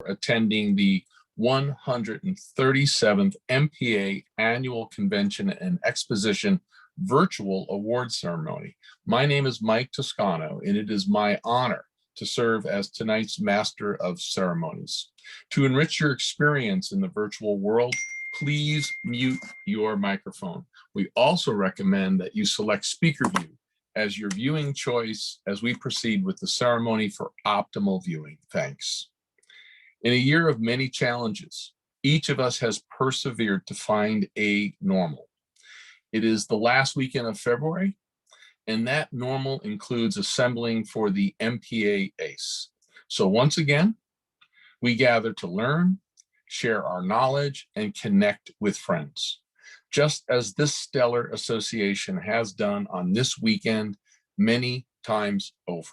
attending the 137th MPA Annual Convention and Exposition Virtual Award Ceremony. My name is Mike Toscano, and it is my honor to serve as tonight's Master of Ceremonies. To enrich your experience in the virtual world, please mute your microphone. We also recommend that you select Speaker View as your viewing choice as we proceed with the ceremony for optimal viewing. Thanks. In a year of many challenges, each of us has persevered to find a normal. It is the last weekend of February, and that normal includes assembling for the MPA ACE. So once again, we gather to learn, share our knowledge, and connect with friends, just as this stellar association has done on this weekend many times over.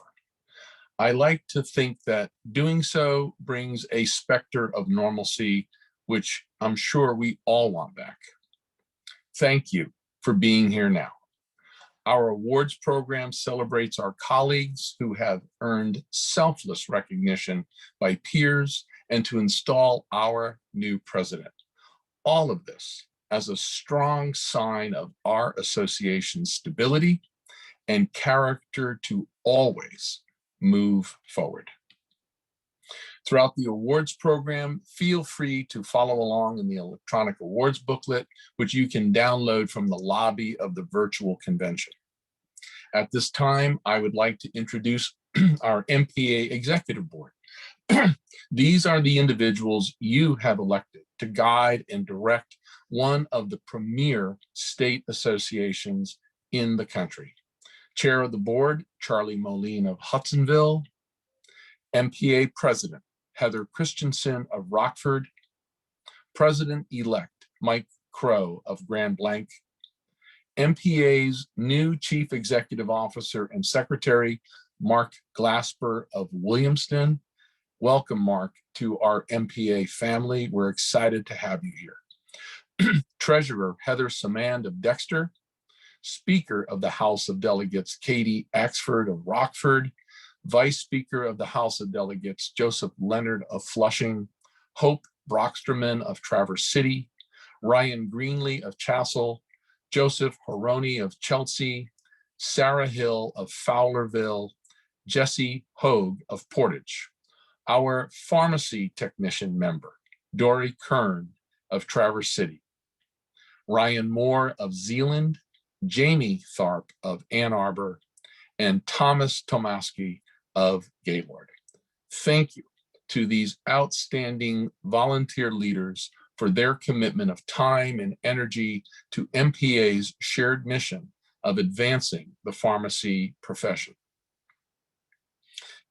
I like to think that doing so brings a specter of normalcy, which I'm sure we all want back. Thank you for being here now. Our awards program celebrates our colleagues who have earned selfless recognition by peers and to install our new president. All of this as a strong sign of our association's stability and character to always move forward. Throughout the awards program, feel free to follow along in the electronic awards booklet, which you can download from the lobby of the virtual convention. At this time, I would like to introduce our MPA Executive Board. These are the individuals you have elected to guide and direct one of the premier state associations in the country. Chair of the board, Charlie Moline of Hudsonville. MPA President Heather Christensen of Rockford. President-elect Mike Crow of Grand Blanc. MPA's new Chief Executive Officer and Secretary, Mark Glasper of Williamston. Welcome, Mark, to our MPA family. We're excited to have you here. Treasurer Heather Samand of Dexter. Speaker of the House of Delegates, Katie Axford of Rockford. Vice Speaker of the House of Delegates, Joseph Leonard of Flushing. Hope Brocksterman of Traverse City. Ryan Greenlee of Chassell. Joseph Horoni of Chelsea. Sarah Hill of Fowlerville. Jesse Hogue of Portage. Our pharmacy technician member, Dory Kern of Traverse City. Ryan Moore of Zeeland. Jamie Tharp of Ann Arbor, and Thomas Tomaski of Gaylord. Thank you to these outstanding volunteer leaders for their commitment of time and energy to MPA's shared mission of advancing the pharmacy profession.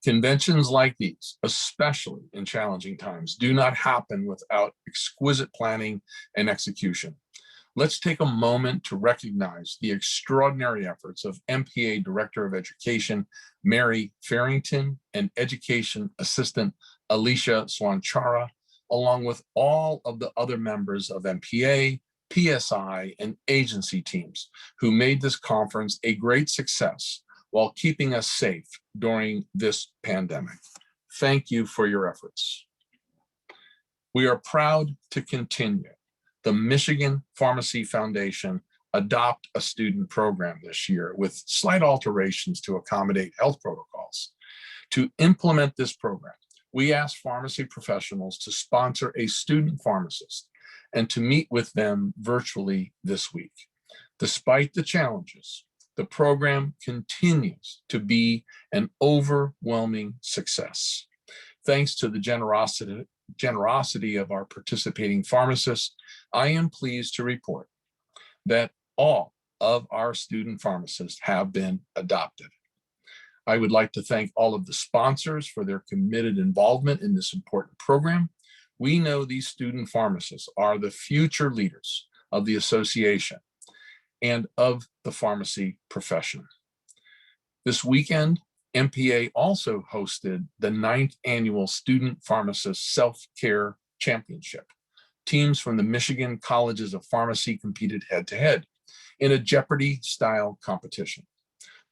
Conventions like these, especially in challenging times, do not happen without exquisite planning and execution. Let's take a moment to recognize the extraordinary efforts of MPA Director of Education, Mary Farrington, and Education Assistant, Alicia Swanchara, along with all of the other members of MPA, PSI, and agency teams who made this conference a great success while keeping us safe during this pandemic. Thank you for your efforts. We are proud to continue the Michigan Pharmacy Foundation Adopt a Student program this year with slight alterations to accommodate health protocols. To implement this program, we asked pharmacy professionals to sponsor a student pharmacist and to meet with them virtually this week. Despite the challenges, the program continues to be an overwhelming success. Thanks to the generosity of our participating pharmacists, I am pleased to report that all of our student pharmacists have been adopted. I would like to thank all of the sponsors for their committed involvement in this important program. We know these student pharmacists are the future leaders of the association and of the pharmacy profession. This weekend, MPA also hosted the 9th Annual Student Pharmacist Self-Care Championship. Teams from the Michigan Colleges of Pharmacy competed head-to-head in a Jeopardy-style competition.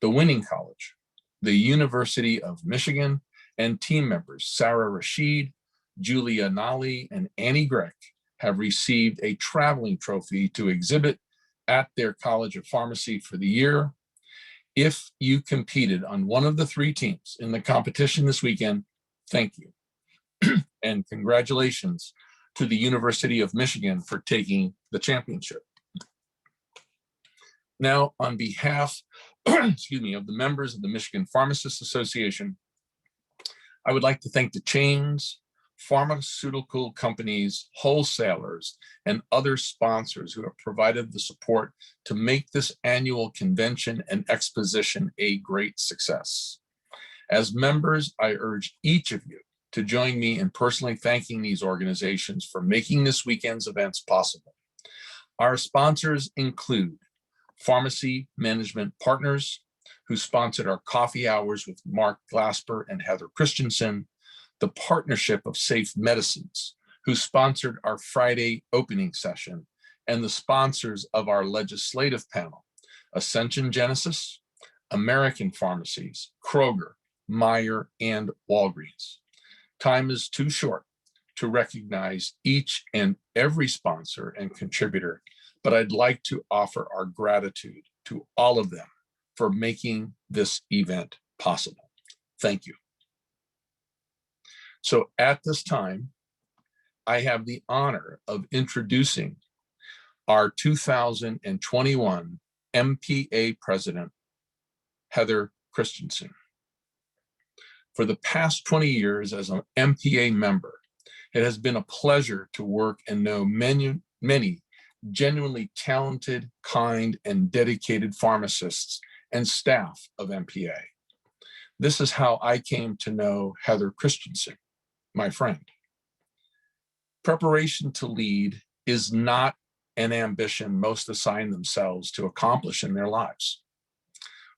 The winning college, the University of Michigan, and team members Sarah Rashid, Julia Nally and Annie Greck have received a traveling trophy to exhibit at their College of Pharmacy for the year. If you competed on one of the 3 teams in the competition this weekend, thank you. And congratulations to the University of Michigan for taking the championship. Now, on behalf excuse me, of the members of the Michigan Pharmacists Association, I would like to thank the chains, pharmaceutical companies, wholesalers, and other sponsors who have provided the support to make this annual convention and exposition a great success. As members, I urge each of you to join me in personally thanking these organizations for making this weekend's events possible. Our sponsors include Pharmacy Management Partners, who sponsored our coffee hours with Mark Glasper and Heather Christensen, the Partnership of Safe Medicines, who sponsored our Friday opening session, and the sponsors of our legislative panel, Ascension Genesis, American Pharmacies, Kroger, Meijer, and Walgreens. Time is too short to recognize each and every sponsor and contributor, but I'd like to offer our gratitude to all of them for making this event possible. Thank you. So at this time, I have the honor of introducing our 2021 MPA President, Heather Christensen. For the past 20 years as an MPA member, it has been a pleasure to work and know many genuinely talented, kind, and dedicated pharmacists and staff of MPA. This is how I came to know Heather Christensen, my friend. Preparation to lead is not an ambition most assign themselves to accomplish in their lives.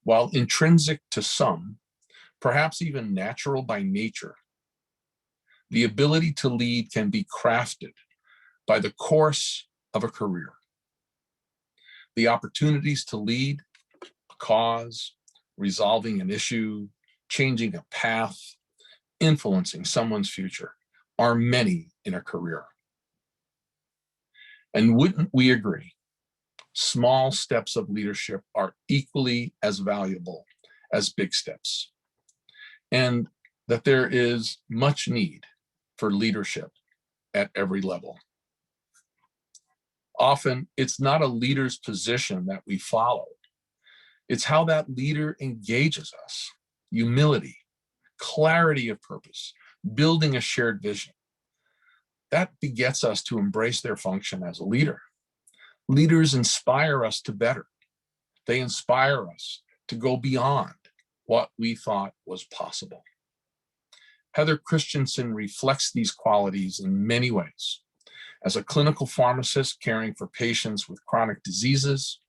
While intrinsic to some, perhaps even natural by nature, the ability to lead can be crafted by the course of a career. The opportunities to lead a cause, resolving an issue, changing a path, influencing someone's future are many in a career. And wouldn't we agree? Small steps of leadership are equally as valuable as big steps, and that there is much need for leadership at every level. Often, it's not a leader's position that we follow. It's how that leader engages us. Humility, clarity of purpose, building a shared vision. That begets us to embrace their function as a leader. Leaders inspire us to better. They inspire us to go beyond what we thought was possible. Heather Christensen reflects these qualities in many ways. As a clinical pharmacist caring for patients with chronic diseases,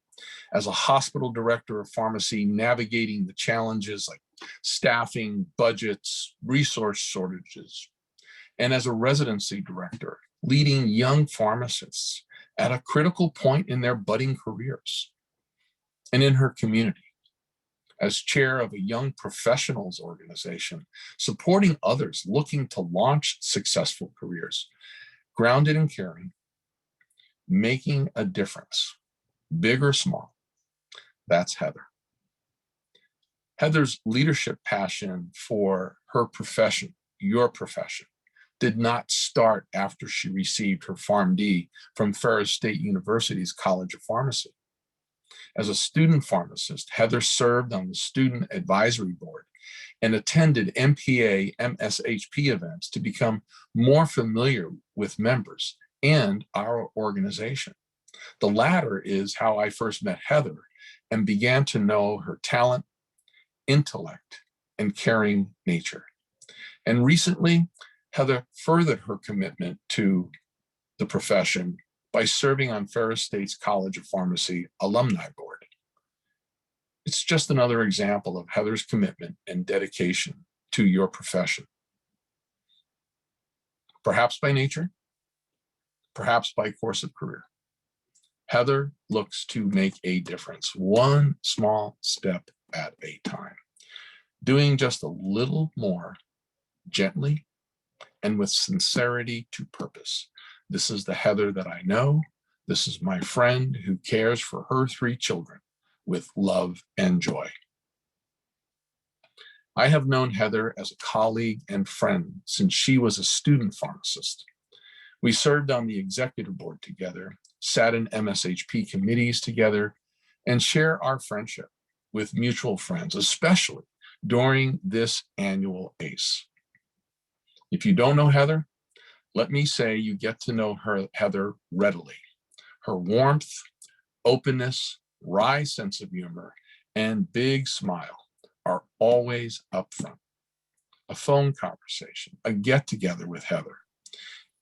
as a hospital director of pharmacy navigating the challenges like staffing, budgets, resource shortages, and as a residency director leading young pharmacists at a critical point in their budding careers, and in her community as chair of a young professionals organization, supporting others looking to launch successful careers, grounded in caring, making a difference, big or small. That's Heather. Heather's leadership passion for her profession, your profession, did not start after she received her PharmD from Ferris State University's College of Pharmacy. As a student pharmacist, Heather served on the student advisory board and attended MPA MSHP events to become more familiar with members and our organization. The latter is how I first met Heather and began to know her talent, intellect, and caring nature. And recently, Heather furthered her commitment to the profession by serving on Ferris State's College of Pharmacy Alumni Board. It's just another example of Heather's commitment and dedication to your profession. Perhaps by nature, perhaps by course of career. Heather looks to make a difference, one small step at a time, doing just a little more gently and with sincerity to purpose. This is the Heather that I know. This is my friend who cares for her 3 children with love and joy. I have known Heather as a colleague and friend since she was a student pharmacist. We served on the executive board together, sat in MSHP committees together, and share our friendship with mutual friends, especially during this annual ACE. If you don't know Heather, let me say you get to know Heather readily. Her warmth, openness, wry sense of humor, and big smile are always up front. A phone conversation, a get-together with Heather,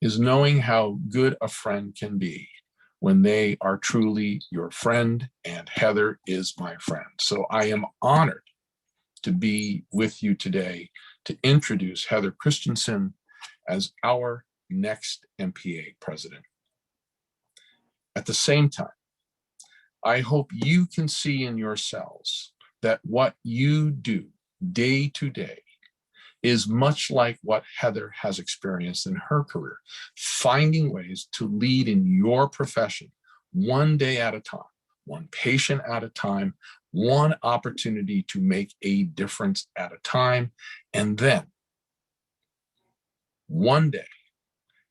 is knowing how good a friend can be when they are truly your friend, and Heather is my friend. So I am honored to be with you today to introduce Heather Christensen as our next MPA president. At the same time, I hope you can see in yourselves that what you do day to day is much like what Heather has experienced in her career, finding ways to lead in your profession one day at a time, one patient at a time, one opportunity to make a difference at a time. And then one day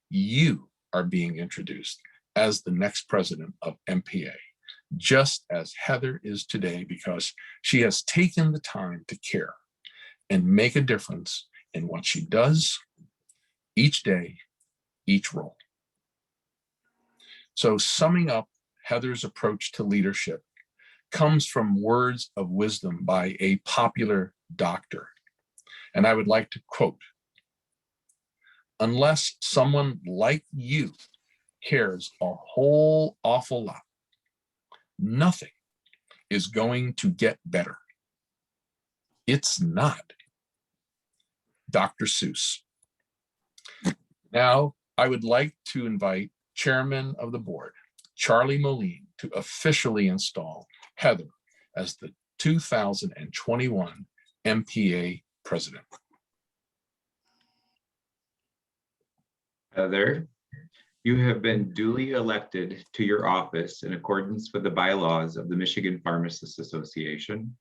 you are being introduced as the next president of MPA, just as Heather is today, because she has taken the time to care and make a difference in what she does each day, each role. So summing up Heather's approach to leadership comes from words of wisdom by a popular doctor. And I would like to quote, "Unless someone like you cares a whole awful lot, nothing is going to get better. It's not." Dr. Seuss. Now, I would like to invite Chairman of the Board, Charlie Moline, to officially install Heather as the 2021 MPA President. Heather, you have been duly elected to your office in accordance with the bylaws of the Michigan Pharmacists Association.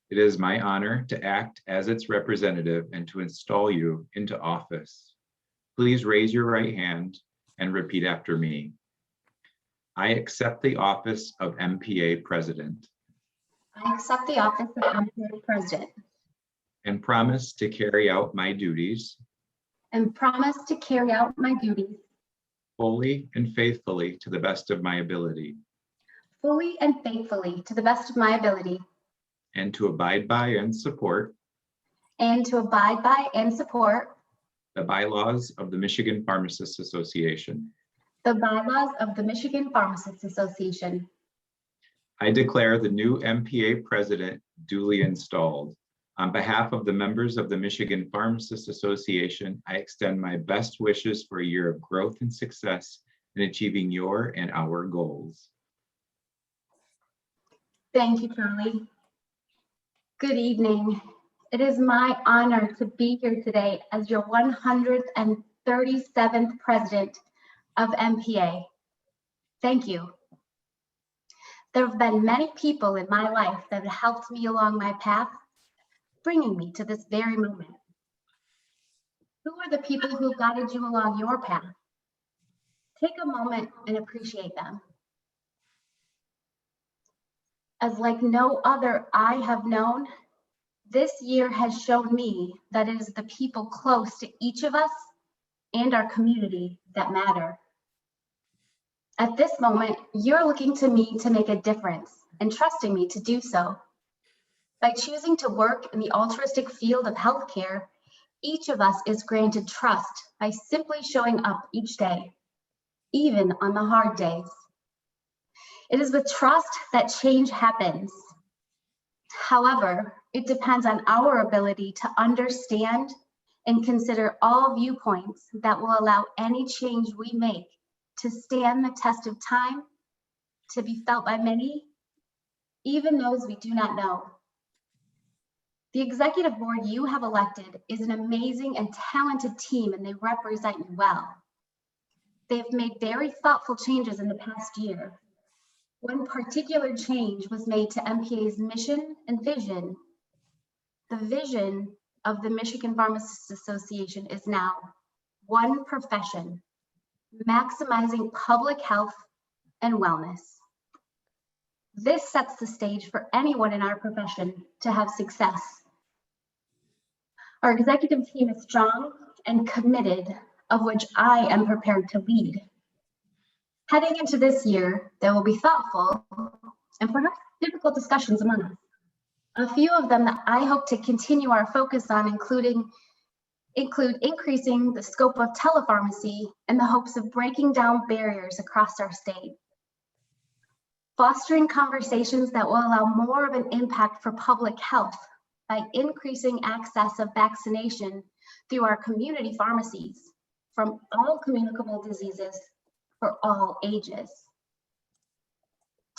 It is my honor to act as its representative and to install you into office. Please raise your right hand and repeat after me. I accept the office of MPA President. I accept the office of MPA President. And promise to carry out my duties. And promise to carry out my duties. Fully and faithfully to the best of my ability. Fully and faithfully to the best of my ability. And to abide by and support. And to abide by and support. The bylaws of the Michigan Pharmacists Association. The bylaws of the Michigan Pharmacists Association. I declare the new MPA President duly installed. On behalf of the members of the Michigan Pharmacists Association, I extend my best wishes for a year of growth and success in achieving your and our goals. Thank you, Charlie. Good evening. It is my honor to be here today as your 137th President of MPA. Thank you. There have been many people in my life that have helped me along my path, bringing me to this very moment. Who are the people who guided you along your path? Take a moment and appreciate them. As like no other I have known, this year has shown me that it is the people close to each of us and our community that matter. At this moment, you're looking to me to make a difference and trusting me to do so. By choosing to work in the altruistic field of healthcare, each of us is granted trust by simply showing up each day, even on the hard days. It is with trust that change happens. However, it depends on our ability to understand and consider all viewpoints that will allow any change we make to stand the test of time, to be felt by many, even those we do not know. The executive board you have elected is an amazing and talented team, and they represent you well. They've made very thoughtful changes in the past year. One particular change was made to MPA's mission and vision. The vision of the Michigan Pharmacists Association is now one profession, maximizing public health and wellness. This sets the stage for anyone in our profession to have success. Our executive team is strong and committed, of which I am prepared to lead. Heading into this year, there will be thoughtful and perhaps difficult discussions among us. A few of them that I hope to continue our focus on include increasing the scope of telepharmacy in the hopes of breaking down barriers across our state. Fostering conversations that will allow more of an impact for public health by increasing access of vaccination through our community pharmacies from all communicable diseases for all ages.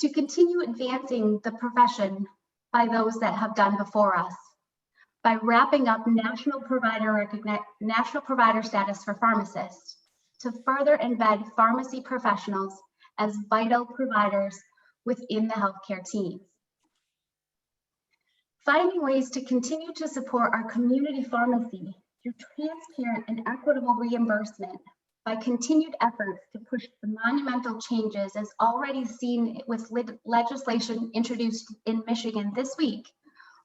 To continue advancing the profession by those that have done before us, by wrapping up national provider status for pharmacists, to further embed pharmacy professionals as vital providers within the healthcare teams. Finding ways to continue to support our community pharmacy through transparent and equitable reimbursement by continued efforts to push the monumental changes as already seen with legislation introduced in Michigan this week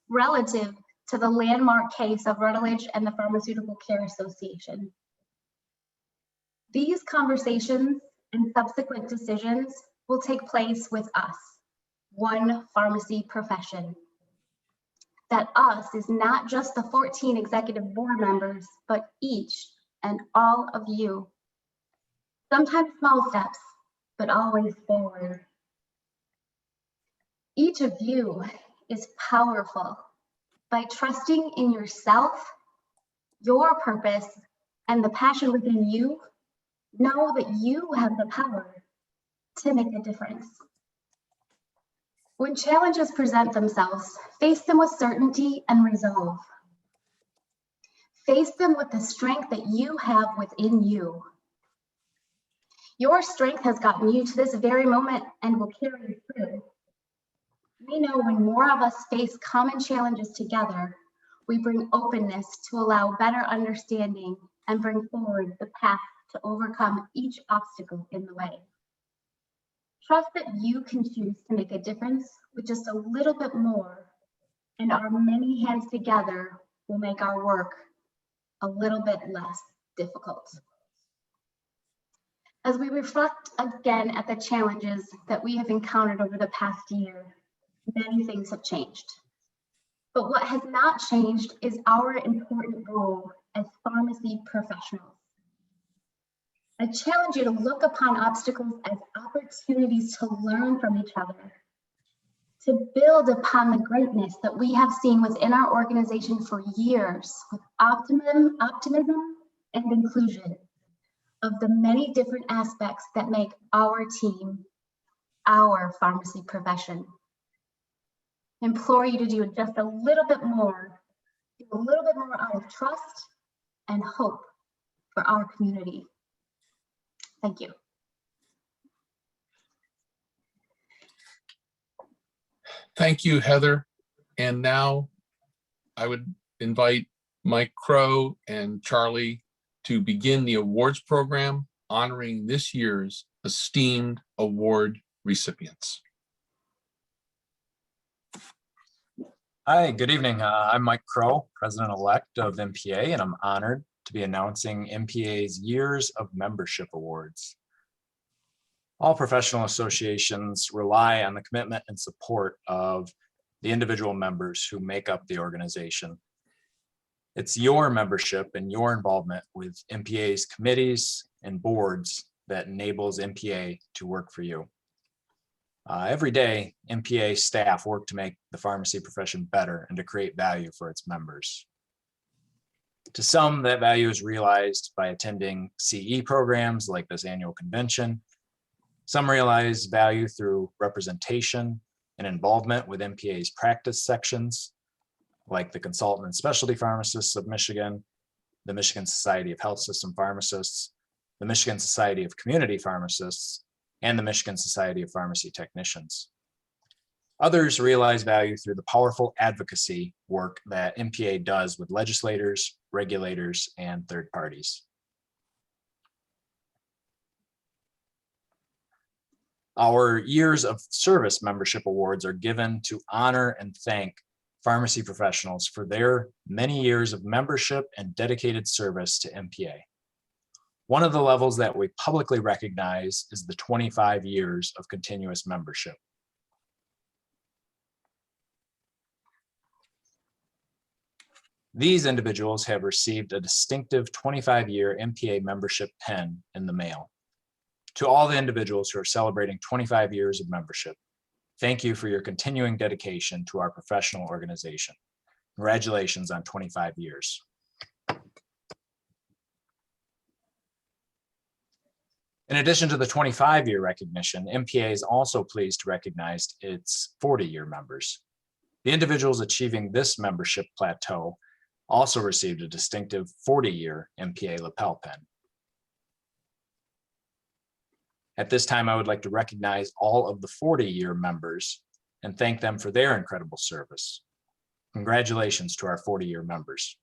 relative to the landmark case of Rutledge and the Pharmaceutical Care Association. These conversations and subsequent decisions will take place with us, one pharmacy profession. That us is not just the 14 executive board members, but each and all of you. Sometimes small steps, but always forward. Each of you is powerful. By trusting in yourself, your purpose, and the passion within you, know that you have the power to make a difference. When challenges present themselves, face them with certainty and resolve. Face them with the strength that you have within you. Your strength has gotten you to this very moment and will carry you through. We know when more of us face common challenges together, we bring openness to allow better understanding and bring forward the path to overcome each obstacle in the way. Trust that you can choose to make a difference with just a little bit more, and our many hands together will make our work a little bit less difficult. As we reflect again at the challenges that we have encountered over the past year, many things have changed. But what has not changed is our important role as pharmacy professionals. I challenge you to look upon obstacles as opportunities to learn from each other, to build upon the greatness that we have seen within our organization for years with optimism and inclusion of the many different aspects that make our team, our pharmacy profession. Implore you to do just a little bit more out of trust and hope for our community. Thank you. Thank you, Heather. And now I would invite Mike Crow and Charlie to begin the awards program honoring this year's esteemed award recipients. Hi, good evening. I'm Mike Crow, President-elect of MPA, and I'm honored to be announcing MPA's Years of Membership Awards. All professional associations rely on the commitment and support of the individual members who make up the organization. It's your membership and your involvement with MPA's committees and boards that enables MPA to work for you. Every day, MPA staff work to make the pharmacy profession better and to create value for its members. To some, that value is realized by attending CE programs like this annual convention. Some realize value through representation and involvement with MPA's practice sections. like the Consultant and Specialty Pharmacists of Michigan, the Michigan Society of Health System Pharmacists, the Michigan Society of Community Pharmacists, and the Michigan Society of Pharmacy Technicians. Others realize value through the powerful advocacy work that MPA does with legislators, regulators, and third parties. Our Years of Service membership awards are given to honor and thank pharmacy professionals for their many years of membership and dedicated service to MPA. One of the levels that we publicly recognize is the 25 years of continuous membership. These individuals have received a distinctive 25-year MPA membership pin in the mail. To all the individuals who are celebrating 25 years of membership, thank you for your continuing dedication to our professional organization. Congratulations on 25 years. In addition to the 25-year recognition, MPA is also pleased to recognize its 40-year members. The individuals achieving this membership plateau also received a distinctive 40-year MPA lapel pin. At this time, I would like to recognize all of the 40-year members and thank them for their incredible service. Congratulations to our 40-year members.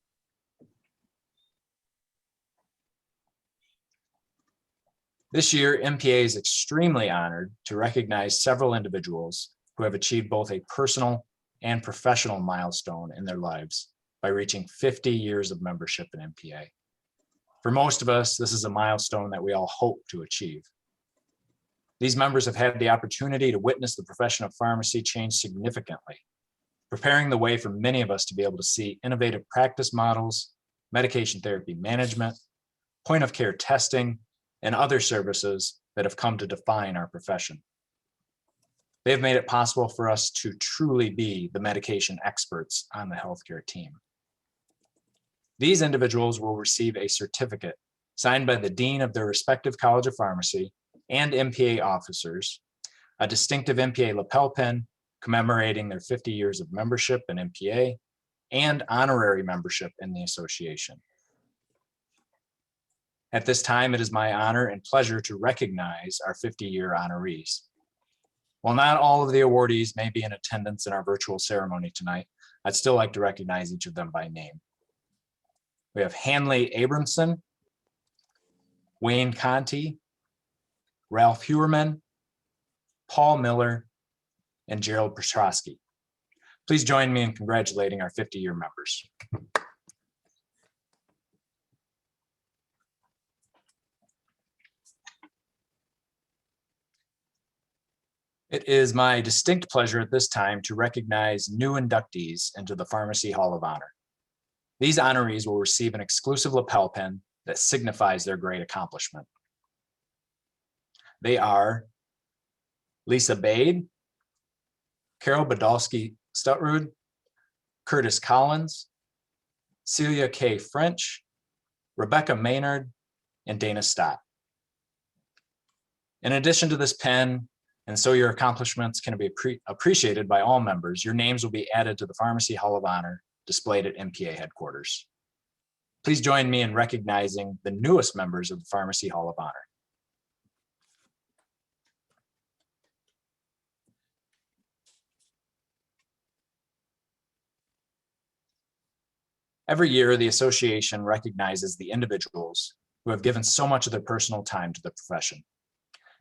This year, MPA is extremely honored to recognize several individuals who have achieved both a personal and professional milestone in their lives by reaching 50 years of membership in MPA. For most of us, this is a milestone that we all hope to achieve. These members have had the opportunity to witness the profession of pharmacy change significantly, preparing the way for many of us to be able to see innovative practice models, medication therapy management, point of care testing, and other services that have come to define our profession. They have made it possible for us to truly be the medication experts on the healthcare team. These individuals will receive a certificate signed by the dean of their respective College of Pharmacy and MPA officers, a distinctive MPA lapel pin commemorating their 50 years of membership in MPA, and honorary membership in the association. At this time, it is my honor and pleasure to recognize our 50-year honorees. While not all of the awardees may be in attendance in our virtual ceremony tonight, I'd still like to recognize each of them by name. We have Hanley Abramson, Wayne Conti, Ralph Hewerman, Paul Miller, and Gerald Petrosky. Please join me in congratulating our 50-year members. It is my distinct pleasure at this time to recognize new inductees into the Pharmacy Hall of Honor. These honorees will receive an exclusive lapel pin that signifies their great accomplishment. They are Lisa Bade, Carol Badalski-Stutrud, Curtis Collins, Celia K. French, Rebecca Maynard, and Dana Stott. In addition to this pin, and so your accomplishments can be appreciated by all members, your names will be added to the Pharmacy Hall of Honor displayed at MPA headquarters. Please join me in recognizing the newest members of the Pharmacy Hall of Honor. Every year, the association recognizes the individuals who have given so much of their personal time to the profession.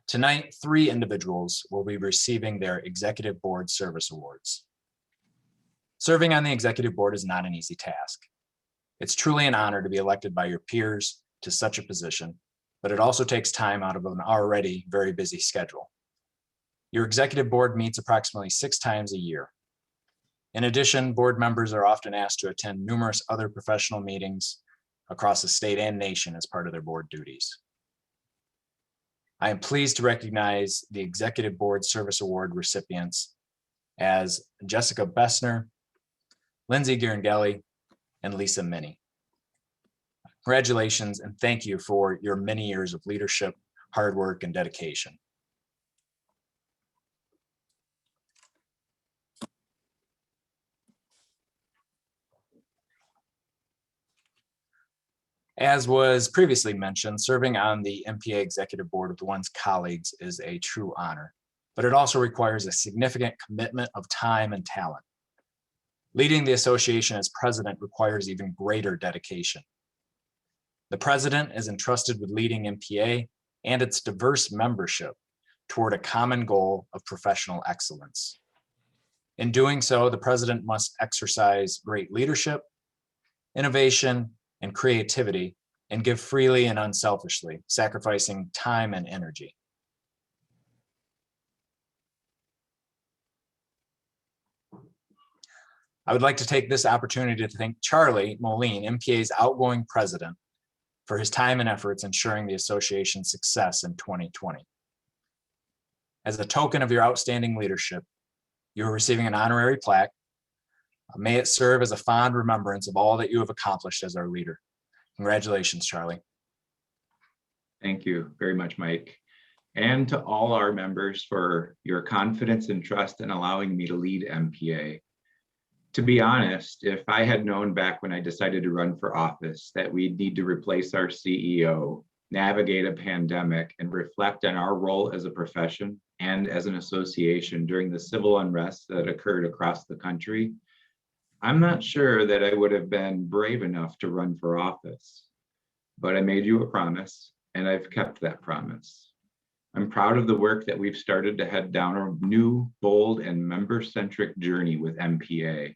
Tonight, 3 individuals will be receiving their Executive Board Service Awards. Serving on the Executive Board is not an easy task. It's truly an honor to be elected by your peers to such a position, but it also takes time out of an already very busy schedule. Your Executive Board meets approximately 6 times a year. In addition, board members are often asked to attend numerous other professional meetings across the state and nation as part of their board duties. I am pleased to recognize the Executive Board Service Award recipients as Jessica Bessner, Lindsay Girangelli, and Lisa Minnie. Congratulations and thank you for your many years of leadership, hard work, and dedication. As was previously mentioned, serving on the MPA Executive Board with one's colleagues is a true honor, but it also requires a significant commitment of time and talent. Leading the association as president requires even greater dedication. The president is entrusted with leading MPA and its diverse membership toward a common goal of professional excellence. In doing so, the president must exercise great leadership, innovation, and creativity, and give freely and unselfishly, sacrificing time and energy. I would like to take this opportunity to thank Charlie Moline, MPA's outgoing president, for his time and efforts ensuring the association's success in 2020. As a token of your outstanding leadership, you are receiving an honorary plaque. May it serve as a fond remembrance of all that you have accomplished as our leader. Congratulations, Charlie. Thank you very much, Mike. And to all our members for your confidence and trust in allowing me to lead MPA. To be honest, if I had known back when I decided to run for office that we'd need to replace our CEO, navigate a pandemic, and reflect on our role as a profession and as an association during the civil unrest that occurred across the country, I'm not sure that I would have been brave enough to run for office. But I made you a promise, and I've kept that promise. I'm proud of the work that we've started to head down a new, bold, and member-centric journey with MPA.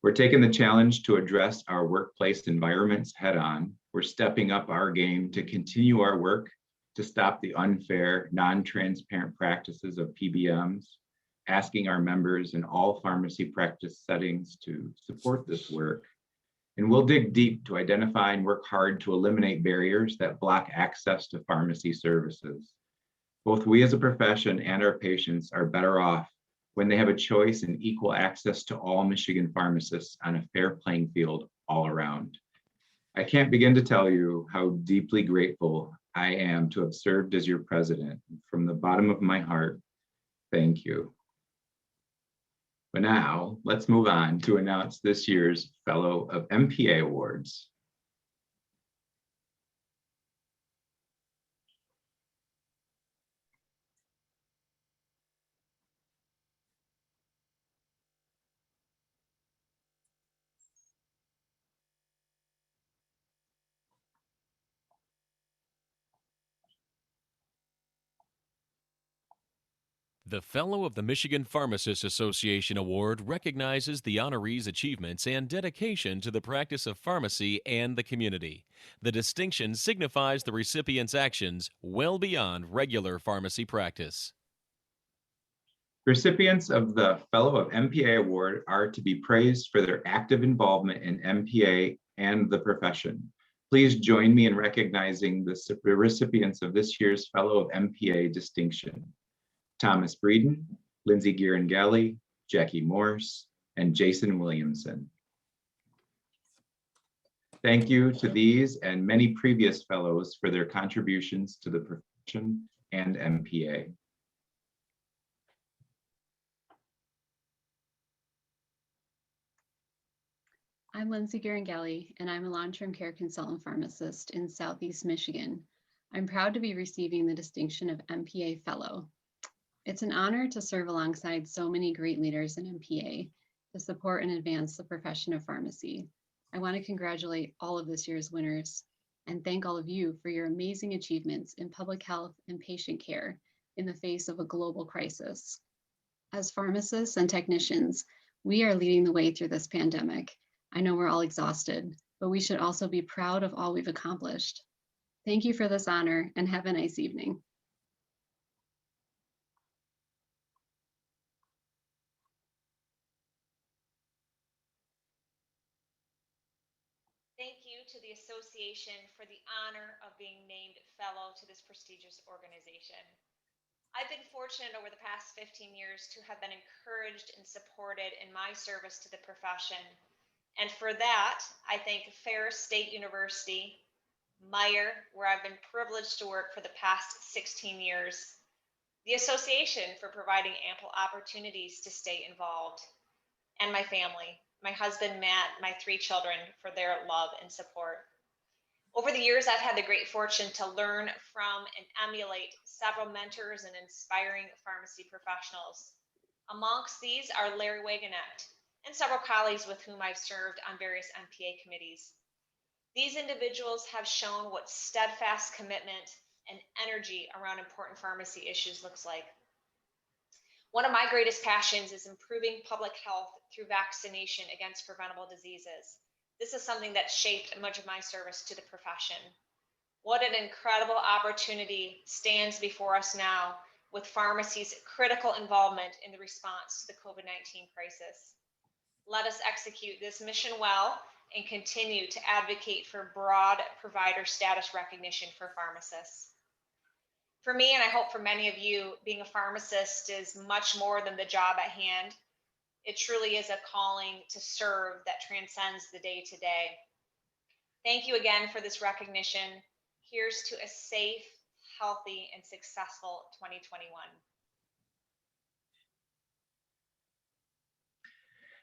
We're taking the challenge to address our workplace environments head-on. We're stepping up our game to continue our work to stop the unfair, non-transparent practices of PBMs, asking our members in all pharmacy practice settings to support this work. And we'll dig deep to identify and work hard to eliminate barriers that block access to pharmacy services. Both we as a profession and our patients are better off when they have a choice and equal access to all Michigan pharmacists on a fair playing field all around. I can't begin to tell you how deeply grateful I am to have served as your president. From the bottom of my heart, thank you. But now let's move on to announce this year's Fellow of MPA Awards. The Fellow of the Michigan Pharmacists Association Award recognizes the honoree's achievements and dedication to the practice of pharmacy and the community. The distinction signifies the recipient's actions well beyond regular pharmacy practice. Recipients of the Fellow of MPA Award are to be praised for their active involvement in MPA and the profession. Please join me in recognizing the recipients of this year's Fellow of MPA distinction: Thomas Breeden, Lindsay Girangalli, Jackie Morse, and Jason Williamson. Thank you to these and many previous fellows for their contributions to the profession and MPA. I'm Lindsay Girangalli, and I'm a long-term care consultant pharmacist in Southeast Michigan. I'm proud to be receiving the distinction of MPA Fellow. It's an honor to serve alongside so many great leaders in MPA to support and advance the profession of pharmacy. I want to congratulate all of this year's winners and thank all of you for your amazing achievements in public health and patient care in the face of a global crisis. As pharmacists and technicians, we are leading the way through this pandemic. I know we're all exhausted, but we should also be proud of all we've accomplished. Thank you for this honor and have a nice evening. Thank you to the association for the honor of being named fellow to this prestigious organization. I've been fortunate over the past 15 years to have been encouraged and supported in my service to the profession. And for that, I thank Ferris State University, Meyer, where I've been privileged to work for the past 16 years, the association for providing ample opportunities to stay involved, and my family, my husband, Matt, my 3 children, for their love and support. Over the years, I've had the great fortune to learn from and emulate several mentors and inspiring pharmacy professionals. Amongst these are Larry Wagenknecht and several colleagues with whom I've served on various MPA committees. These individuals have shown what steadfast commitment and energy around important pharmacy issues looks like. One of my greatest passions is improving public health through vaccination against preventable diseases. This is something that shaped much of my service to the profession. What an incredible opportunity stands before us now with pharmacy's critical involvement in the response to the COVID-19 crisis. Let us execute this mission well and continue to advocate for broad provider status recognition for pharmacists. For me, and I hope for many of you, being a pharmacist is much more than the job at hand. It truly is a calling to serve that transcends the day-to-day. Thank you again for this recognition. Here's to a safe, healthy, and successful 2021.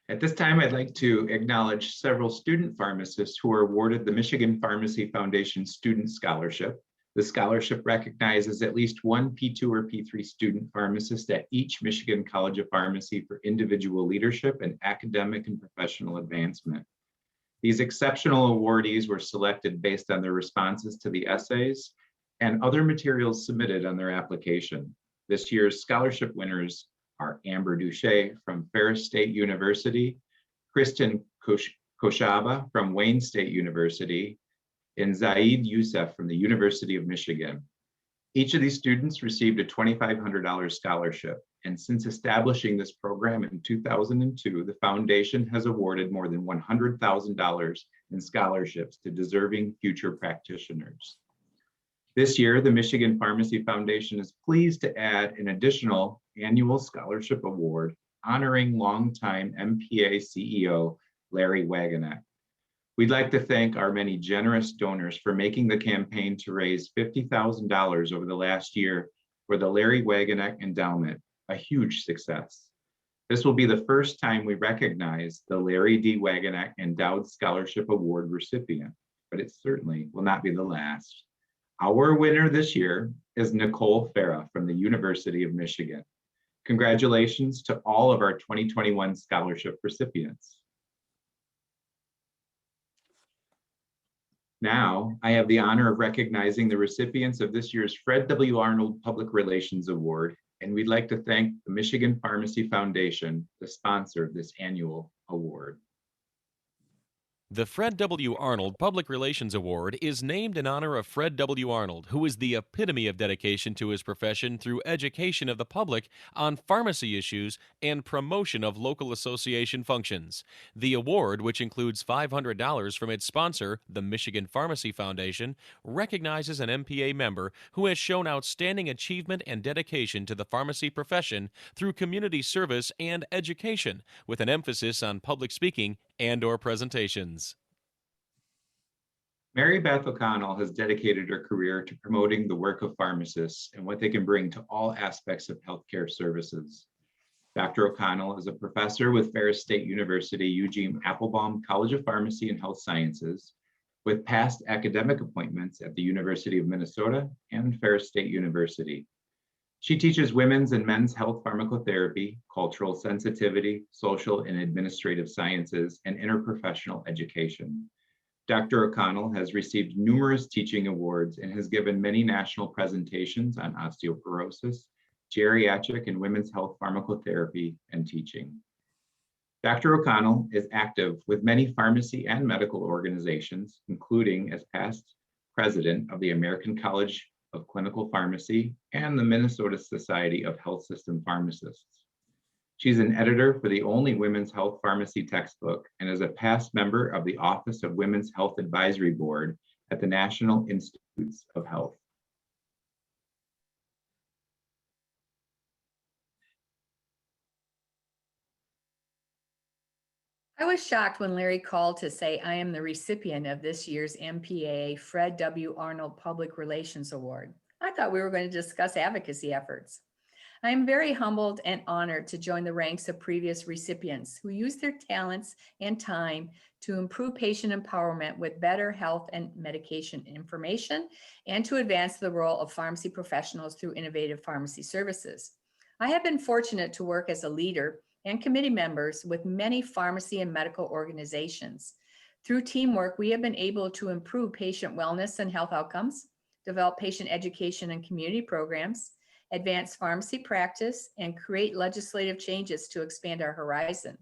At this time, I'd like to acknowledge several student pharmacists who were awarded the Michigan Pharmacy Foundation Student Scholarship. The scholarship recognizes at least one P2 or P3 student pharmacist at each Michigan College of Pharmacy for individual leadership and academic and professional advancement. These exceptional awardees were selected based on their responses to the essays and other materials submitted on their application. This year's scholarship winners are Amber Duche from Ferris State University, Kristen Koshaba from Wayne State University, and Zaid Youssef from the University of Michigan. Each of these students received a $2,500 scholarship, and since establishing this program in 2002, the foundation has awarded more than $100,000 in scholarships to deserving future practitioners. This year, the Michigan Pharmacy Foundation is pleased to add an additional annual scholarship award honoring longtime MPA CEO Larry Wagenknecht. We'd like to thank our many generous donors for making the campaign to raise $50,000 over the last year for the Larry Wagenknecht Endowment, a huge success. This will be the first time we recognize the Larry D. Wagenknecht Endowed Scholarship Award recipient, but it certainly will not be the last. Our winner this year is Nicole Farah from the University of Michigan. Congratulations to all of our 2021 scholarship recipients. Now, I have the honor of recognizing the recipients of this year's Fred W. Arnold Public Relations Award, and we'd like to thank the Michigan Pharmacy Foundation, the sponsor of this annual award. The Fred W. Arnold Public Relations Award is named in honor of Fred W. Arnold, who is the epitome of dedication to his profession through education of the public on pharmacy issues and promotion of local association functions. The award, which includes $500 from its sponsor, the Michigan Pharmacy Foundation, recognizes an MPA member who has shown outstanding achievement and dedication to the pharmacy profession through community service and education, with an emphasis on public speaking and/or presentations. Mary Beth O'Connell has dedicated her career to promoting the work of pharmacists and what they can bring to all aspects of healthcare services. Dr. O'Connell is a professor with Ferris State University Eugene Applebaum College of Pharmacy and Health Sciences, with past academic appointments at the University of Minnesota and Ferris State University. She teaches women's and men's health pharmacotherapy, cultural sensitivity, social and administrative sciences, and interprofessional education. Dr. O'Connell has received numerous teaching awards and has given many national presentations on osteoporosis, geriatric and women's health pharmacotherapy, and teaching. Dr. O'Connell is active with many pharmacy and medical organizations, including as past president of the American College of Clinical Pharmacy and the Minnesota Society of Health System Pharmacists. She's an editor for the only women's health pharmacy textbook and is a past member of the Office of Women's Health Advisory Board at the National Institutes of Health. I was shocked when Larry called to say I am the recipient of this year's MPA Fred W. Arnold Public Relations Award. I thought we were going to discuss advocacy efforts. I am very humbled and honored to join the ranks of previous recipients who used their talents and time to improve patient empowerment with better health and medication information and to advance the role of pharmacy professionals through innovative pharmacy services. I have been fortunate to work as a leader and committee members with many pharmacy and medical organizations. Through teamwork, we have been able to improve patient wellness and health outcomes, develop patient education and community programs, advance pharmacy practice, and create legislative changes to expand our horizon.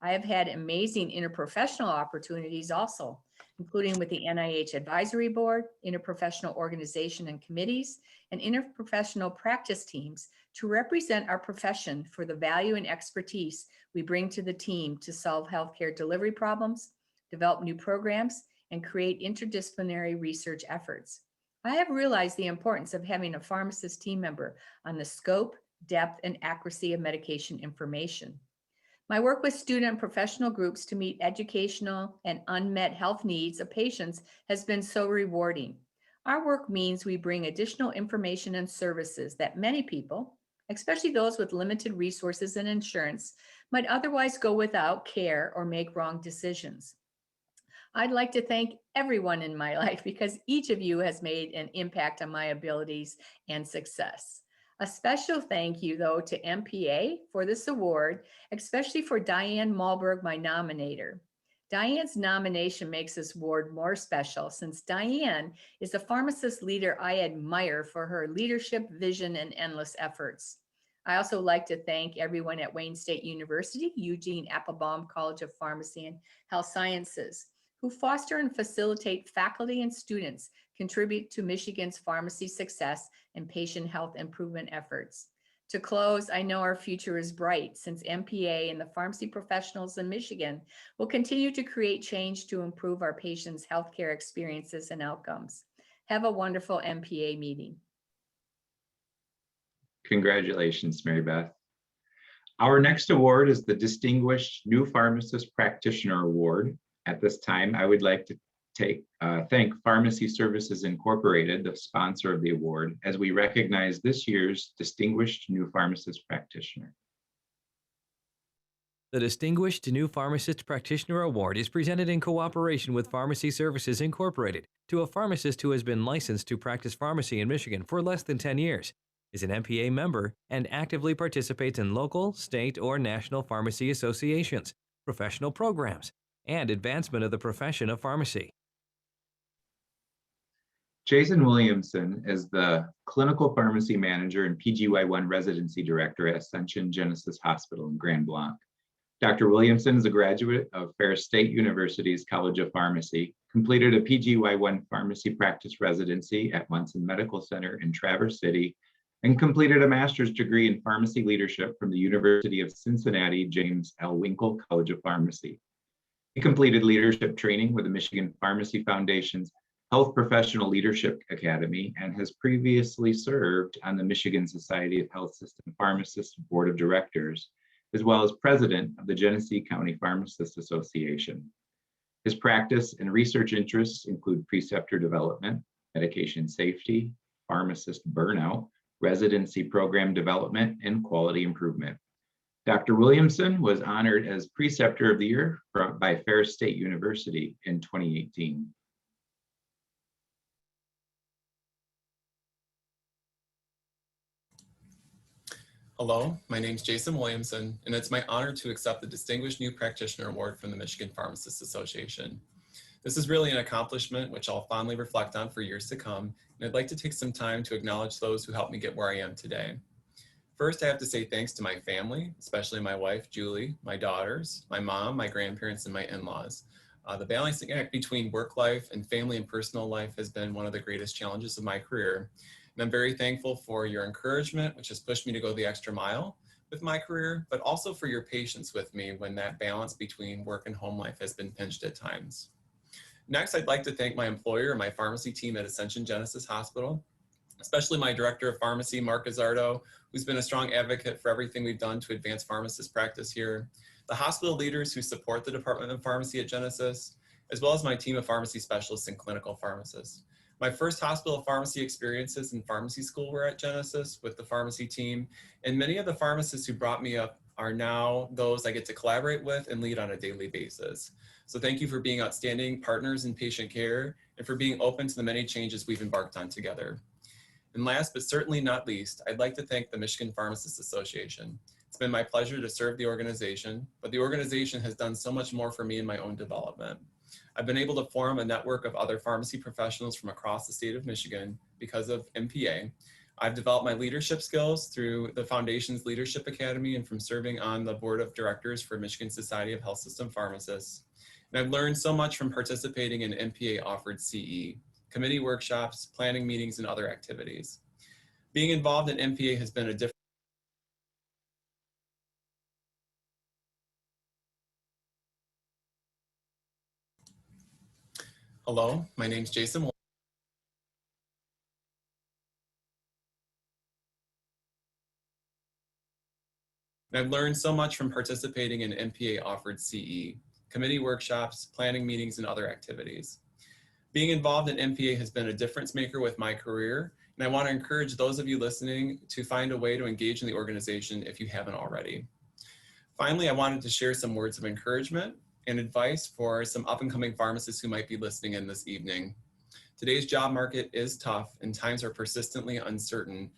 I have had amazing interprofessional opportunities also, including with the NIH Advisory Board, interprofessional organization and committees, and interprofessional practice teams to represent our profession for the value and expertise we bring to the team to solve healthcare delivery problems, develop new programs, and create interdisciplinary research efforts. I have realized the importance of having a pharmacist team member on the scope, depth, and accuracy of medication information. My work with student and professional groups to meet educational and unmet health needs of patients has been so rewarding. Our work means we bring additional information and services that many people, especially those with limited resources and insurance, might otherwise go without care or make wrong decisions. I'd like to thank everyone in my life because each of you has made an impact on my abilities and success. A special thank you, though, to MPA for this award, especially for Diane Malberg, my nominator. Diane's nomination makes this award more special since Diane is a pharmacist leader I admire for her leadership, vision, and endless efforts. I also like to thank everyone at Wayne State University, Eugene Applebaum College of Pharmacy and Health Sciences, who foster and facilitate faculty and students contribute to Michigan's pharmacy success and patient health improvement efforts. To close, I know our future is bright since MPA and the pharmacy professionals in Michigan will continue to create change to improve our patients' healthcare experiences and outcomes. Have a wonderful MPA meeting. Congratulations, Mary Beth. Our next award is the Distinguished New Pharmacist Practitioner Award. At this time, I would like to thank Pharmacy Services Incorporated, the sponsor of the award, as we recognize this year's Distinguished New Pharmacist Practitioner. The Distinguished New Pharmacist Practitioner Award is presented in cooperation with Pharmacy Services Incorporated to a pharmacist who has been licensed to practice pharmacy in Michigan for less than 10 years, is an MPA member, and actively participates in local, state, or national pharmacy associations, professional programs, and advancement of the profession of pharmacy. Jason Williamson is the Clinical Pharmacy Manager and PGY1 Residency Director at Ascension Genesis Hospital in Grand Blanc. Dr. Williamson is a graduate of Ferris State University's College of Pharmacy, completed a PGY1 Pharmacy Practice Residency at Munson Medical Center in Traverse City, and completed a master's degree in pharmacy leadership from the University of Cincinnati James L. Winkle College of Pharmacy. He completed leadership training with the Michigan Pharmacy Foundation's Health Professional Leadership Academy and has previously served on the Michigan Society of Health System Pharmacists Board of Directors, as well as president of the Genesee County Pharmacists Association. His practice and research interests include preceptor development, medication safety, pharmacist burnout, residency program development, and quality improvement. Dr. Williamson was honored as Preceptor of the Year by Ferris State University in 2018. Hello, my name is Jason Williamson, and it's my honor to accept the Distinguished New Practitioner Award from the Michigan Pharmacists Association. This is really an accomplishment which I'll fondly reflect on for years to come, and I'd like to take some time to acknowledge those who helped me get where I am today. First, I have to say thanks to my family, especially my wife, Julie, my daughters, my mom, my grandparents, and my in-laws. The balancing act between work life and family and personal life has been one of the greatest challenges of my career. And I'm very thankful for your encouragement, which has pushed me to go the extra mile with my career, but also for your patience with me when that balance between work and home life has been pinched at times. Next, I'd like to thank my employer and my pharmacy team at Ascension Genesis Hospital, especially my Director of Pharmacy, Mark Gazzardo, who's been a strong advocate for everything we've done to advance pharmacist practice here, the hospital leaders who support the Department of Pharmacy at Genesis, as well as my team of pharmacy specialists and clinical pharmacists. My first hospital pharmacy experiences in pharmacy school were at Genesis with the pharmacy team, and many of the pharmacists who brought me up are now those I get to collaborate with and lead on a daily basis. So thank you for being outstanding partners in patient care and for being open to the many changes we've embarked on together. And last but certainly not least, I'd like to thank the Michigan Pharmacists Association. It's been my pleasure to serve the organization, but the organization has done so much more for me in my own development. I've been able to form a network of other pharmacy professionals from across the state of Michigan because of MPA. I've developed my leadership skills through the Foundation's Leadership Academy and from serving on the board of directors for Michigan Society of Health System Pharmacists. And I've learned so much from participating in MPA offered CE, committee workshops, planning meetings, and other activities. Being involved in MPA has been a different. Hello, my name's Jason. And I've learned so much from participating in MPA offered CE, committee workshops, planning meetings, and other activities. Being involved in MPA has been a difference maker with my career, and I want to encourage those of you listening to find a way to engage in the organization if you haven't already. Finally, I wanted to share some words of encouragement and advice for some up-and-coming pharmacists who might be listening in this evening. Today's job market is tough and times are persistently uncertain,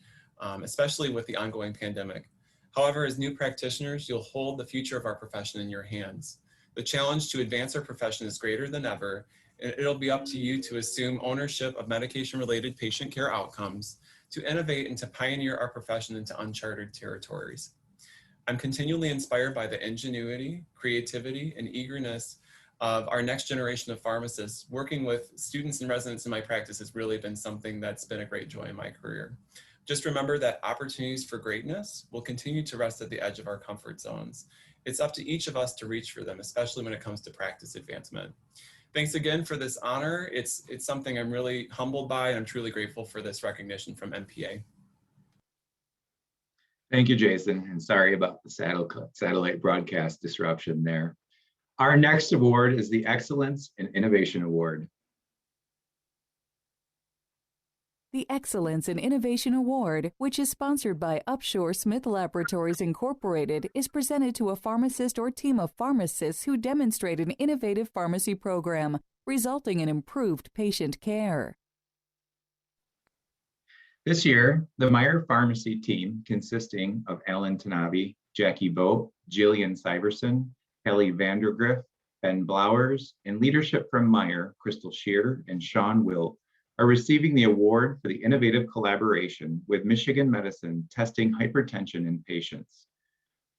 especially with the ongoing pandemic. However, as new practitioners, you'll hold the future of our profession in your hands. The challenge to advance our profession is greater than ever, and it'll be up to you to assume ownership of medication-related patient care outcomes, to innovate and to pioneer our profession into uncharted territories. I'm continually inspired by the ingenuity, creativity, and eagerness of our next generation of pharmacists. Working with students and residents in my practice has really been something that's been a great joy in my career. Just remember that opportunities for greatness will continue to rest at the edge of our comfort zones. It's up to each of us to reach for them, especially when it comes to practice advancement. Thanks again for this honor. It's something I'm really humbled by, and I'm truly grateful for this recognition from MPA. Thank you, Jason, and sorry about the satellite broadcast disruption there. Our next award is the Excellence in Innovation Award. The Excellence in Innovation Award, which is sponsored by Upshur Smith Laboratories Incorporated, is presented to a pharmacist or team of pharmacists who demonstrate an innovative pharmacy program, resulting in improved patient care. This year, the Meyer Pharmacy team, consisting of Alan Tanabe, Jackie Vogt, Jillian Syverson, Kelly Vandergriff, Ben Blowers, and leadership from Meyer, Crystal Shear and Sean Wilt, are receiving the award for the innovative collaboration with Michigan Medicine testing hypertension in patients.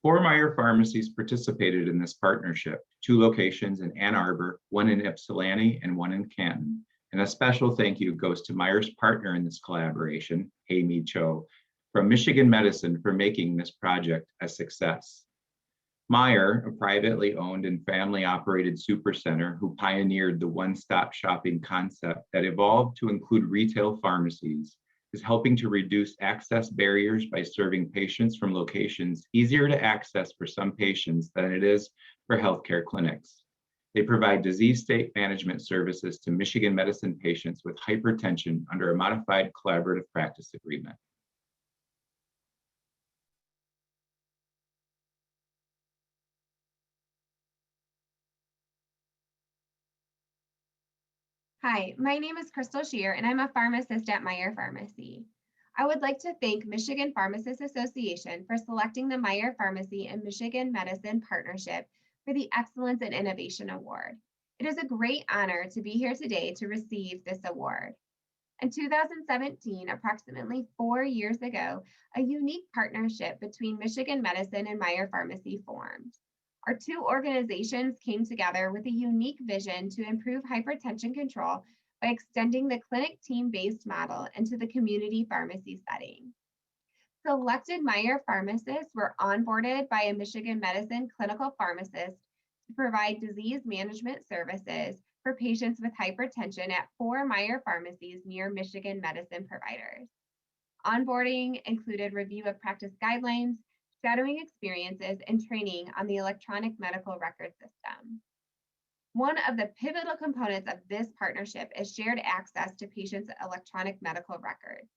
4 Meyer pharmacies participated in this partnership, 2 locations in Ann Arbor, 1 in Ypsilanti, and 1 in Canton. And a special thank you goes to Meyer's partner in this collaboration, Amy Cho, from Michigan Medicine, for making this project a success. Meyer, a privately owned and family-operated supercenter who pioneered the one-stop shopping concept that evolved to include retail pharmacies, is helping to reduce access barriers by serving patients from locations easier to access for some patients than it is for healthcare clinics. They provide disease state management services to Michigan Medicine patients with hypertension under a modified collaborative practice agreement. Hi, my name is Crystal Shear, and I'm a pharmacist at Meyer Pharmacy. I would like to thank Michigan Pharmacists Association for selecting the Meyer Pharmacy and Michigan Medicine partnership for the Excellence in Innovation Award. It is a great honor to be here today to receive this award. In 2017, approximately 4 years ago, a unique partnership between Michigan Medicine and Meyer Pharmacy formed. Our 2 organizations came together with a unique vision to improve hypertension control by extending the clinic team-based model into the community pharmacy setting. Selected Meyer pharmacists were onboarded by a Michigan Medicine clinical pharmacist to provide disease management services for patients with hypertension at 4 Meyer pharmacies near Michigan Medicine providers. Onboarding included review of practice guidelines, shadowing experiences, and training on the electronic medical record system. One of the pivotal components of this partnership is shared access to patients' electronic medical records.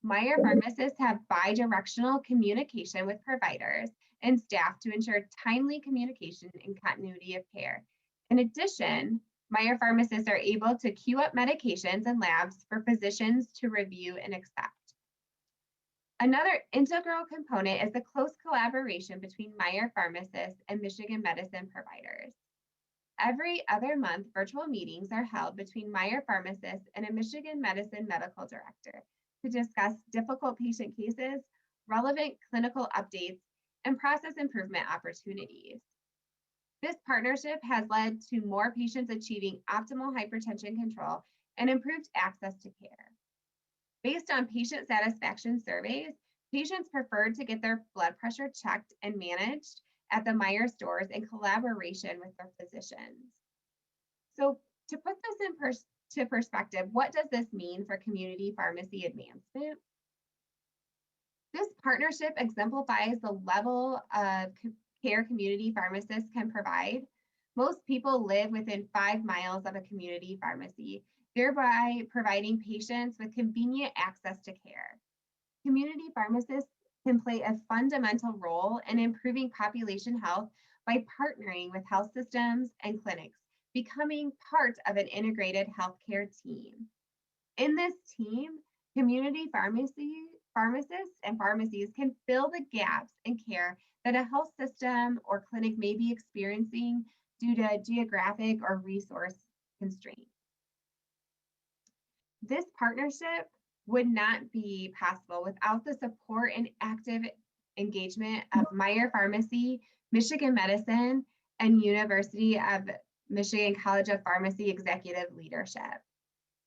Meyer pharmacists have bidirectional communication with providers and staff to ensure timely communication and continuity of care. In addition, Meyer pharmacists are able to queue up medications and labs for physicians to review and accept. Another integral component is the close collaboration between Meyer pharmacists and Michigan medicine providers. Every other month, virtual meetings are held between Meyer pharmacists and a Michigan medicine medical director to discuss difficult patient cases, relevant clinical updates, and process improvement opportunities. This partnership has led to more patients achieving optimal hypertension control and improved access to care. Based on patient satisfaction surveys, patients preferred to get their blood pressure checked and managed at the Meyer stores in collaboration with their physicians. So to put this into perspective, what does this mean for community pharmacy advancement? This partnership exemplifies the level of care community pharmacists can provide. Most people live within 5 miles of a community pharmacy, thereby providing patients with convenient access to care. Community pharmacists can play a fundamental role in improving population health by partnering with health systems and clinics, becoming part of an integrated healthcare team. In this team, community pharmacists and pharmacies can fill the gaps in care that a health system or clinic may be experiencing due to geographic or resource constraints. This partnership would not be possible without the support and active engagement of Meyer Pharmacy, Michigan Medicine, and University of Michigan College of Pharmacy executive leadership.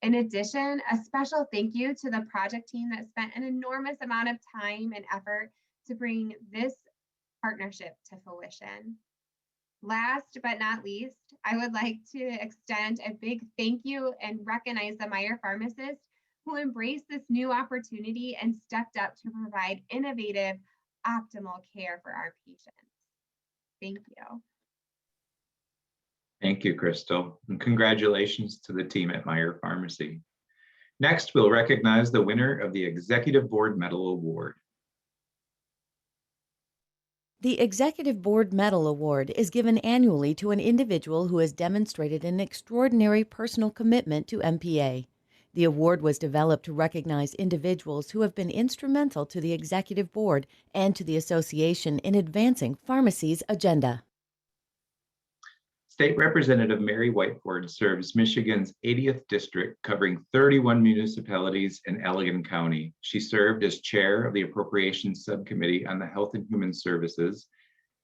In addition, a special thank you to the project team that spent an enormous amount of time and effort to bring this partnership to fruition. Last but not least, I would like to extend a big thank you and recognize the Meyer pharmacists who embraced this new opportunity and stepped up to provide innovative, optimal care for our patients. Thank you. Thank you, Crystal, and congratulations to the team at Meyer Pharmacy. Next, we'll recognize the winner of the Executive Board Medal Award. The Executive Board Medal Award is given annually to an individual who has demonstrated an extraordinary personal commitment to MPA. The award was developed to recognize individuals who have been instrumental to the Executive Board and to the association in advancing pharmacy's agenda. State Representative Mary Whiteford serves Michigan's 80th district, covering 31 municipalities in Allegan County. She served as chair of the Appropriations Subcommittee on the Health and Human Services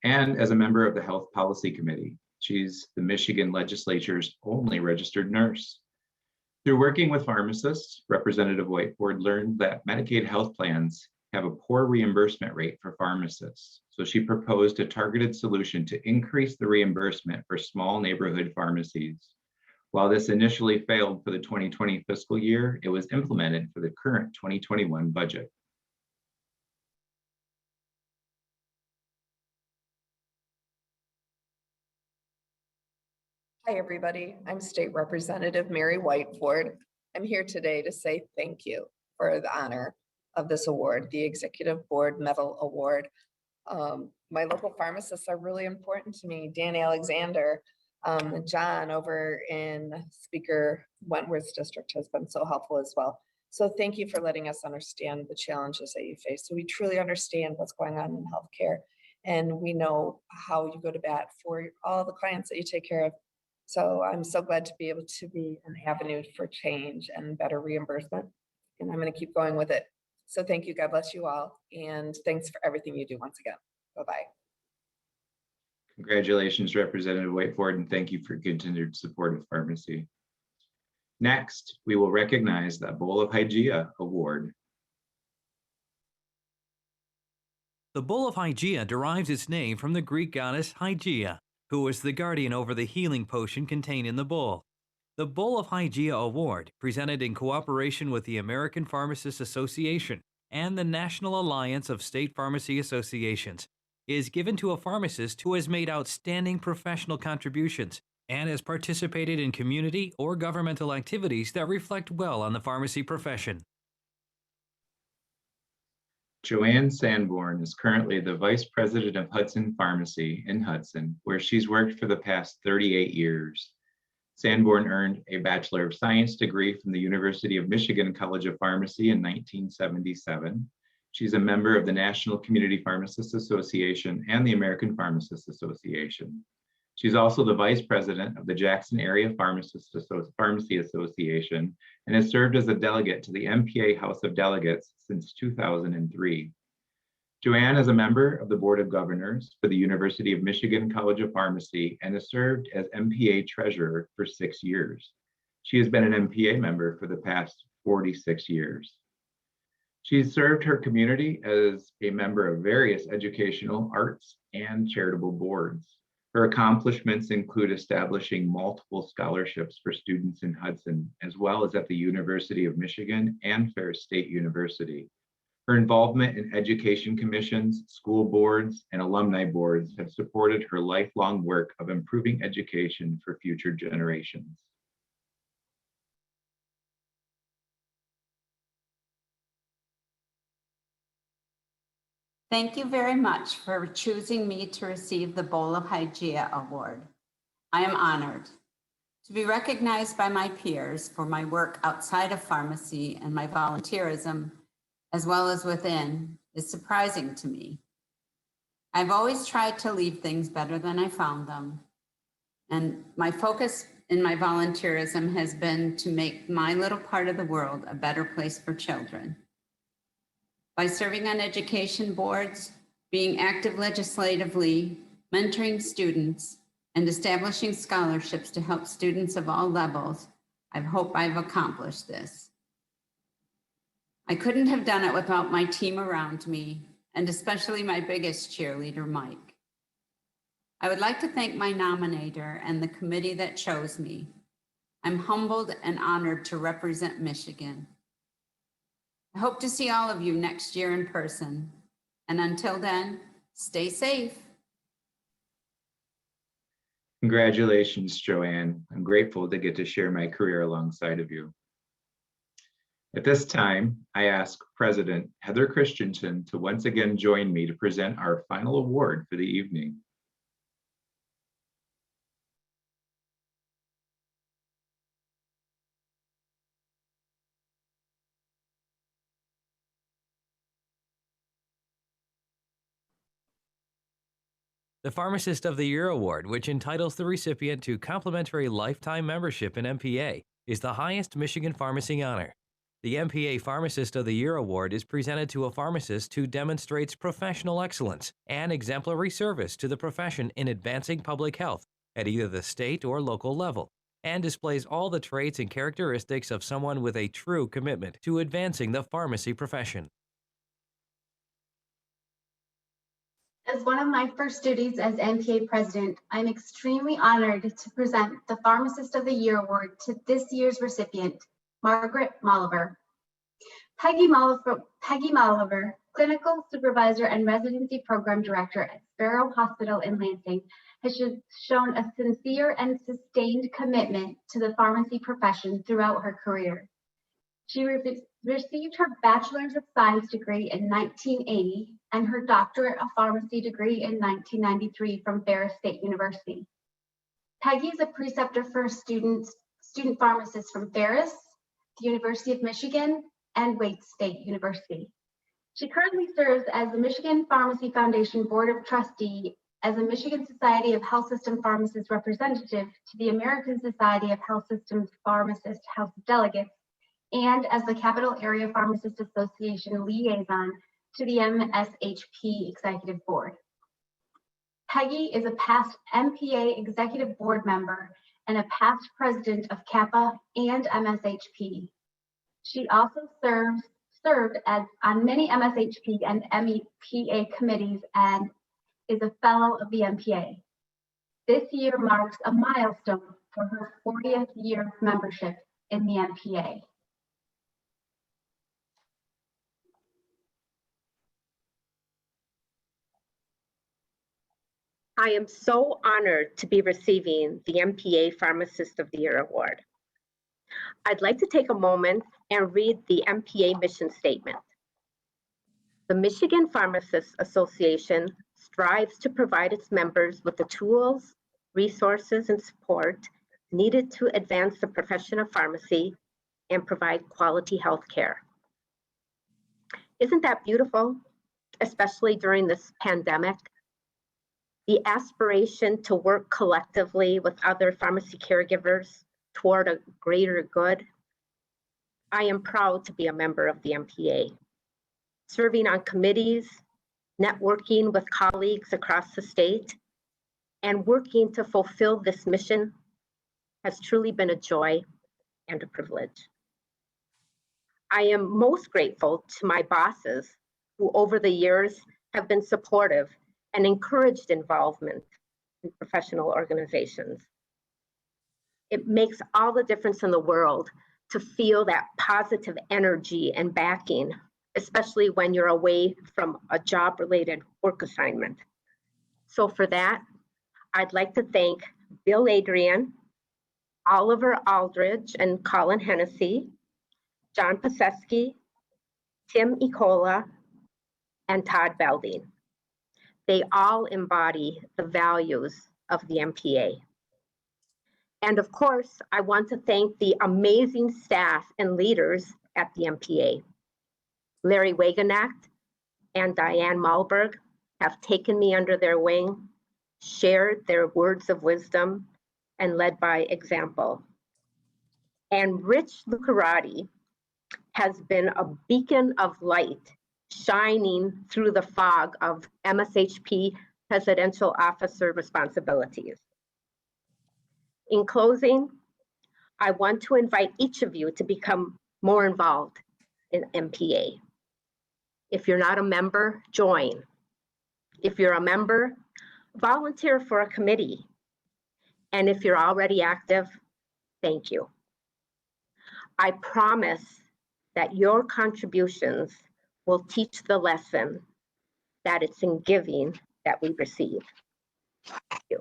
and as a member of the Health Policy Committee. She's the Michigan legislature's only registered nurse. Through working with pharmacists, Representative Whiteford learned that Medicaid health plans have a poor reimbursement rate for pharmacists. So she proposed a targeted solution to increase the reimbursement for small neighborhood pharmacies. While this initially failed for the 2020 fiscal year, it was implemented for the current 2021 budget. Hi, everybody. I'm State Representative Mary Whiteford. I'm here today to say thank you for the honor of this award, the Executive Board Medal Award. My local pharmacists are really important to me. Dan Alexander, John over in Speaker Wentworth's district has been so helpful as well. So thank you for letting us understand the challenges that you face. So we truly understand what's going on in healthcare, and we know how you go to bat for all the clients that you take care of. So I'm so glad to be able to be an avenue for change and better reimbursement, and I'm going to keep going with it. So thank you. God bless you all. And thanks for everything you do once again. Bye-bye. Congratulations, Representative Whiteford, and thank you for continued support of pharmacy. Next, we will recognize the Bowl of Hygeia Award. The Bowl of Hygeia derives its name from the Greek goddess Hygeia, who was the guardian over the healing potion contained in the bowl. The Bowl of Hygeia Award, presented in cooperation with the American Pharmacists Association and the National Alliance of State Pharmacy Associations, is given to a pharmacist who has made outstanding professional contributions and has participated in community or governmental activities that reflect well on the pharmacy profession. Joanne Sanborn is currently the Vice President of Hudson Pharmacy in Hudson, where she's worked for the past 38 years. Sanborn earned a Bachelor of Science degree from the University of Michigan College of Pharmacy in 1977. She's a member of the National Community Pharmacists Association and the American Pharmacists Association. She's also the Vice President of the Jackson Area Pharmacy Association and has served as a delegate to the MPA House of Delegates since 2003. Joanne is a member of the Board of Governors for the University of Michigan College of Pharmacy and has served as MPA Treasurer for 6 years. She has been an MPA member for the past 46 years. She's served her community as a member of various educational, arts, and charitable boards. Her accomplishments include establishing multiple scholarships for students in Hudson, as well as at the University of Michigan and Ferris State University. Her involvement in education commissions, school boards, and alumni boards have supported her lifelong work of improving education for future generations. Thank you very much for choosing me to receive the Bowl of Hygeia Award. I am honored to be recognized by my peers for my work outside of pharmacy and my volunteerism, as well as within, is surprising to me. I've always tried to leave things better than I found them. And my focus in my volunteerism has been to make my little part of the world a better place for children. By serving on education boards, being active legislatively, mentoring students, and establishing scholarships to help students of all levels, I hope I've accomplished this. I couldn't have done it without my team around me, and especially my biggest cheerleader, Mike. I would like to thank my nominator and the committee that chose me. I'm humbled and honored to represent Michigan. I hope to see all of you next year in person. And until then, stay safe. Congratulations, Joanne. I'm grateful to get to share my career alongside of you. At this time, I ask President Heather Christensen to once again join me to present our final award for the evening. The Pharmacist of the Year Award, which entitles the recipient to complimentary lifetime membership in MPA, is the highest Michigan pharmacy honor. The MPA Pharmacist of the Year Award is presented to a pharmacist who demonstrates professional excellence and exemplary service to the profession in advancing public health at either the state or local level, and displays all the traits and characteristics of someone with a true commitment to advancing the pharmacy profession. As one of my first duties as MPA President, I'm extremely honored to present the Pharmacist of the Year Award to this year's recipient, Margaret Molliver. Peggy Molliver, Clinical Supervisor and Residency Program Director at Sparrow Hospital in Lansing, has shown a sincere and sustained commitment to the pharmacy profession throughout her career. She received her Bachelor's of Science degree in 1980 and her Doctorate of Pharmacy degree in 1993 from Ferris State University. Peggy is a preceptor for student pharmacists from Ferris, the University of Michigan, and Wake State University. She currently serves as the Michigan Pharmacy Foundation Board of Trustee, as a Michigan Society of Health System Pharmacists representative to the American Society of Health Systems Pharmacists House of Delegates, and as the Capital Area Pharmacists Association liaison to the MSHP Executive Board. Peggy is a past MPA Executive Board member and a past president of CAPA and MSHP. She also served on many MSHP and MEPA committees and is a fellow of the MPA. This year marks a milestone for her 40th year of membership in the MPA. I am so honored to be receiving the MPA Pharmacist of the Year Award. I'd like to take a moment and read the MPA mission statement. The Michigan Pharmacists Association strives to provide its members with the tools, resources, and support needed to advance the profession of pharmacy and provide quality health care. Isn't that beautiful, especially during this pandemic? The aspiration to work collectively with other pharmacy caregivers toward a greater good. I am proud to be a member of the MPA. Serving on committees, networking with colleagues across the state, and working to fulfill this mission has truly been a joy and a privilege. I am most grateful to my bosses who over the years have been supportive and encouraged involvement in professional organizations. It makes all the difference in the world to feel that positive energy and backing, especially when you're away from a job-related work assignment. So for that, I'd like to thank Bill Adrian, Oliver Aldridge and Colin Hennessy, John Paseski, Tim Ecola, and Todd Belding. They all embody the values of the MPA. And of course, I want to thank the amazing staff and leaders at the MPA. Larry Wagenacht and Diane Malberg have taken me under their wing, shared their words of wisdom, and led by example. And Rich Lucarati has been a beacon of light shining through the fog of MSHP presidential officer responsibilities. In closing, I want to invite each of you to become more involved in MPA. If you're not a member, join. If you're a member, volunteer for a committee. And if you're already active, thank you. I promise that your contributions will teach the lesson that it's in giving that we receive. Thank you.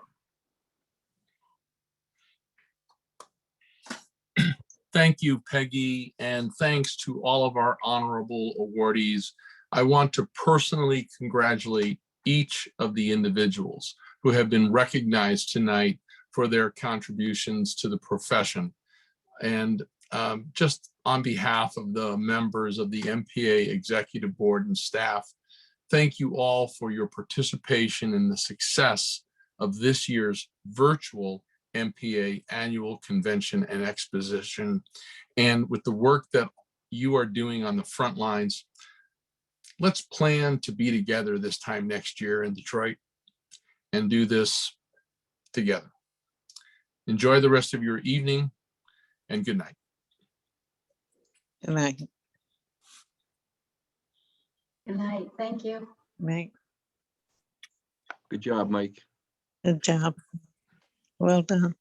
Thank you, Peggy, and thanks to all of our honorable awardees. I want to personally congratulate each of the individuals who have been recognized tonight for their contributions to the profession. And just on behalf of the members of the MPA Executive Board and staff, thank you all for your participation in the success of this year's virtual MPA Annual Convention and Exposition. And with the work that you are doing on the front lines, let's plan to be together this time next year in Detroit and do this together. Enjoy the rest of your evening and good night. Good night. Good night. Thank you. Right. Good job, Mike. Good job. Well done.